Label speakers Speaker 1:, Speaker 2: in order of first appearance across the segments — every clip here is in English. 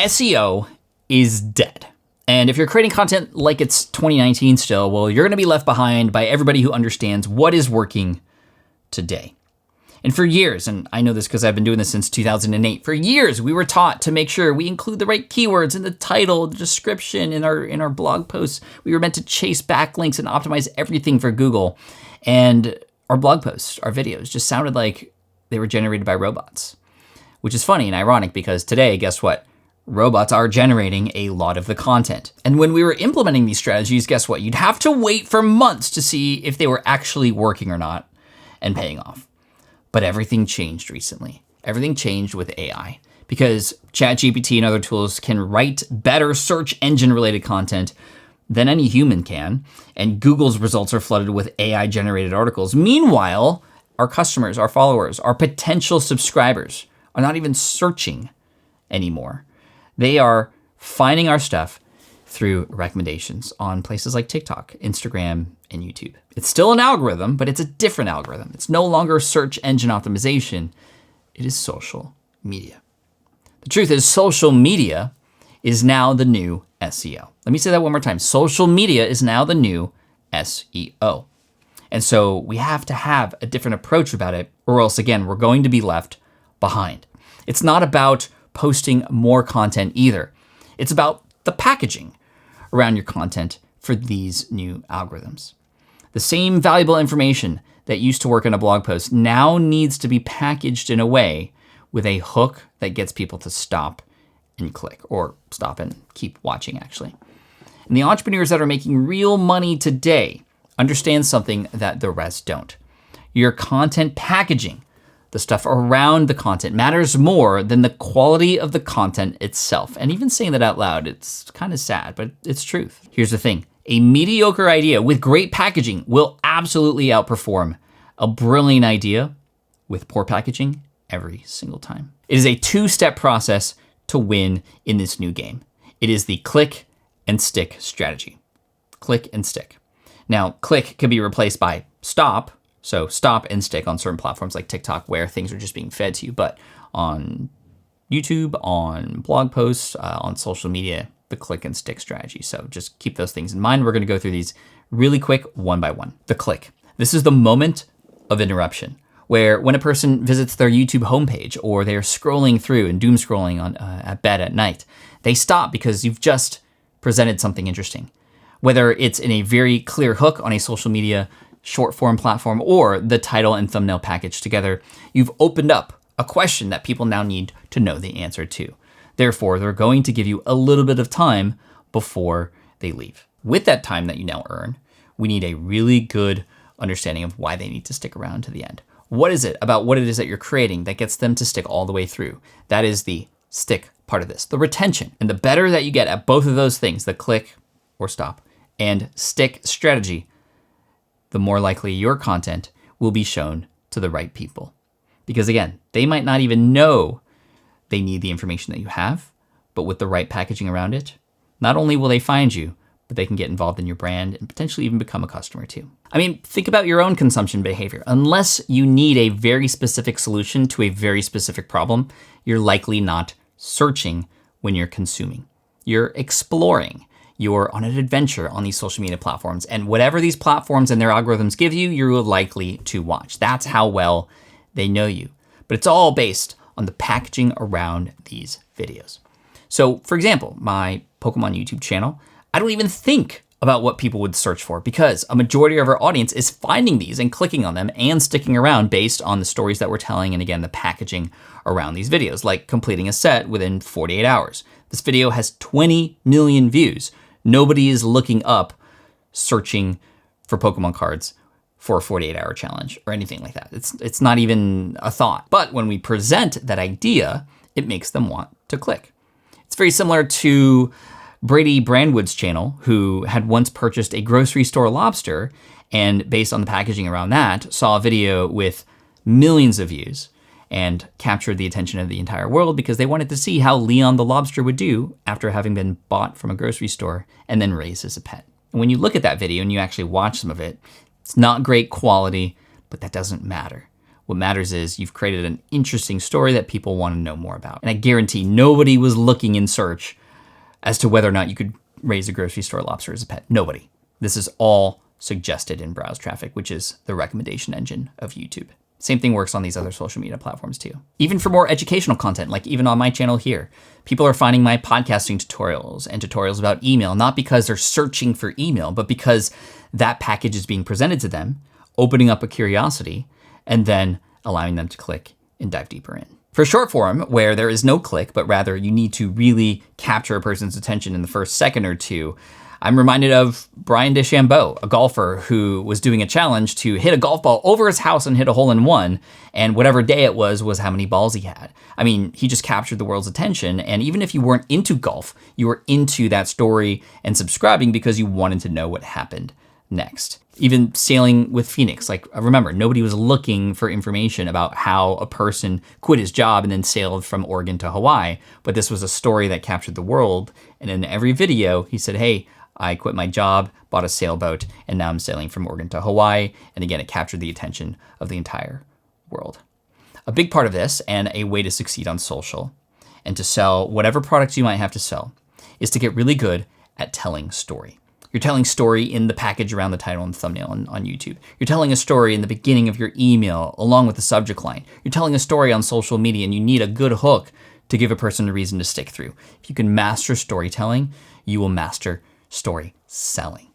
Speaker 1: SEO is dead. And if you're creating content like it's 2019 still, well, you're gonna be left behind by everybody who understands what is working today. And for years, and I know this because I've been doing this since 2008, for years we were taught to make sure we include the right keywords in the title, the description, in our blog posts. We were meant to chase backlinks and optimize everything for Google. And our blog posts, our videos just sounded like they were generated by robots, which is funny and ironic because today, guess what? Robots are generating a lot of the content. And when we were implementing these strategies, guess what? You'd have to wait for months to see if they were actually working or not and paying off. But everything changed recently. Everything changed with AI because ChatGPT and other tools can write better search engine related content than any human can. And Google's results are flooded with AI generated articles. Meanwhile, our customers, our followers, our potential subscribers are not even searching anymore. They are finding our stuff through recommendations on places like TikTok, Instagram, and YouTube. It's still an algorithm, but it's a different algorithm. It's no longer search engine optimization. It is social media. The truth is social media is now the new SEO. Let me say that one more time. Social media is now the new SEO. And so we have to have a different approach about it, or else again, we're going to be left behind. It's not about posting more content either. It's about the packaging around your content for these new algorithms. The same valuable information that used to work in a blog post now needs to be packaged in a way with a hook that gets people to stop and click, or stop and keep watching actually. And the entrepreneurs that are making real money today understand something that the rest don't. Your content packaging, the stuff around the content, matters more than the quality of the content itself. And even saying that out loud, it's kind of sad, but it's truth. Here's the thing. A mediocre idea with great packaging will absolutely outperform a brilliant idea with poor packaging every single time. It is a two-step process to win in this new game. It is the click and stick strategy. Click and stick. Now, click can be replaced by stop. So stop and stick on certain platforms like TikTok where things are just being fed to you. But on YouTube, on blog posts, on social media, the click and stick strategy. So just keep those things in mind. We're gonna go through these really quick, one by one. The click. This is the moment of interruption where when a person visits their YouTube homepage or they're scrolling through and doom scrolling on at bed at night, they stop because you've just presented something interesting. Whether it's in a very clear hook on a social media short form platform or the title and thumbnail packaged together, you've opened up a question that people now need to know the answer to. Therefore, they're going to give you a little bit of time before they leave. With that time that you now earn, we need a really good understanding of why they need to stick around to the end. What is it about what it is that you're creating that gets them to stick all the way through? That is the stick part of this, the retention. And the better that you get at both of those things, the click or stop and stick strategy, the more likely your content will be shown to the right people. Because again, they might not even know they need the information that you have, but with the right packaging around it, not only will they find you, but they can get involved in your brand and potentially even become a customer too. I mean, think about your own consumption behavior. Unless you need a very specific solution to a very specific problem, you're likely not searching when you're consuming. You're exploring. You're on an adventure on these social media platforms. And whatever these platforms and their algorithms give you, you're likely to watch. That's how well they know you. But it's all based on the packaging around these videos. So for example, my Pokemon YouTube channel, I don't even think about what people would search for because a majority of our audience is finding these and clicking on them and sticking around based on the stories that we're telling and again, the packaging around these videos, like completing a set within 48 hours. This video has 20 million views. Nobody is looking up, searching for Pokemon cards for a 48-hour challenge or anything like that. It's not even a thought. But when we present that idea, it makes them want to click. It's very similar to Brady Brandwood's channel, who had once purchased a grocery store lobster and based on the packaging around that, saw a video with millions of views and captured the attention of the entire world because they wanted to see how Leon the lobster would do after having been bought from a grocery store and then raised as a pet. And when you look at that video and you actually watch some of it, it's not great quality, but that doesn't matter. What matters is you've created an interesting story that people want to know more about. And I guarantee nobody was looking in search as to whether or not you could raise a grocery store lobster as a pet. Nobody. This is all suggested in browse traffic, which is the recommendation engine of YouTube. Same thing works on these other social media platforms too. Even for more educational content, like even on my channel here, people are finding my podcasting tutorials and tutorials about email, not because they're searching for email, but because that package is being presented to them, opening up a curiosity, and then allowing them to click and dive deeper in. For short form, where there is no click, but rather you need to really capture a person's attention in the first second or two, I'm reminded of Brian DeChambeau, a golfer who was doing a challenge to hit a golf ball over his house and hit a hole-in-one, and whatever day it was how many balls he had. I mean, he just captured the world's attention, and even if you weren't into golf, you were into that story and subscribing because you wanted to know what happened next. Even sailing with Phoenix, like remember, nobody was looking for information about how a person quit his job and then sailed from Oregon to Hawaii, but this was a story that captured the world, and in every video, he said, hey, I quit my job, bought a sailboat, and now I'm sailing from Oregon to Hawaii. And again, it captured the attention of the entire world. A big part of this, and a way to succeed on social, and to sell whatever products you might have to sell, is to get really good at telling story. You're telling story in the package around the title and thumbnail on YouTube. You're telling a story in the beginning of your email, along with the subject line. You're telling a story on social media, and you need a good hook to give a person a reason to stick through. If you can master storytelling, you will master story selling.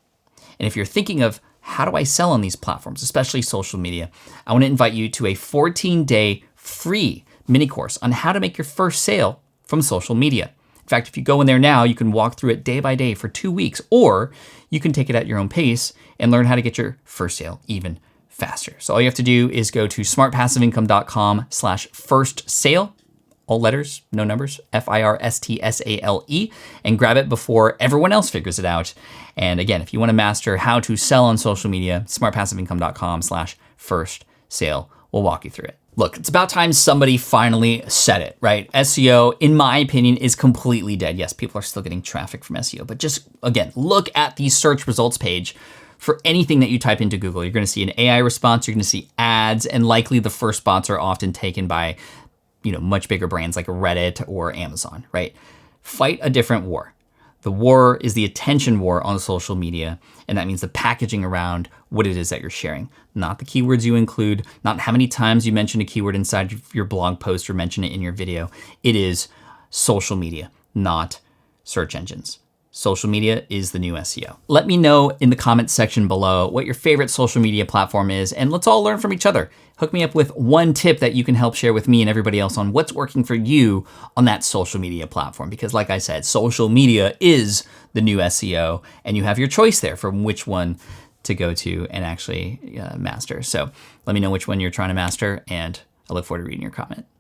Speaker 1: And if you're thinking of how do I sell on these platforms, especially social media, I want to invite you to a 14-day free mini course on how to make your first sale from social media. In fact, if you go in there now, you can walk through it day by day for 2 weeks, or you can take it at your own pace and learn how to get your first sale even faster. So all you have to do is go to smartpassiveincome.com/first sale. All letters, no numbers, FIRSTSALE, and grab it before everyone else figures it out. And again, if you want to master how to sell on social media, smartpassiveincome.com/first sale will walk you through it. Look, it's about time somebody finally said it, right? SEO, in my opinion, is completely dead. Yes, people are still getting traffic from SEO, but just, again, look at the search results page. For anything that you type into Google, you're going to see an AI response, you're going to see ads, and likely the first spots are often taken by much bigger brands like Reddit or Amazon, right? Fight a different war. The war is the attention war on social media, and that means the packaging around what it is that you're sharing, not the keywords you include, not how many times you mention a keyword inside your blog post or mention it in your video. It is social media, not search engines. Social media is the new SEO. Let me know in the comments section below what your favorite social media platform is, and let's all learn from each other. Hook me up with one tip that you can help share with me and everybody else on what's working for you on that social media platform. Because like I said, social media is the new SEO, and you have your choice there from which one to go to and actually master. So let me know which one you're trying to master, and I look forward to reading your comment.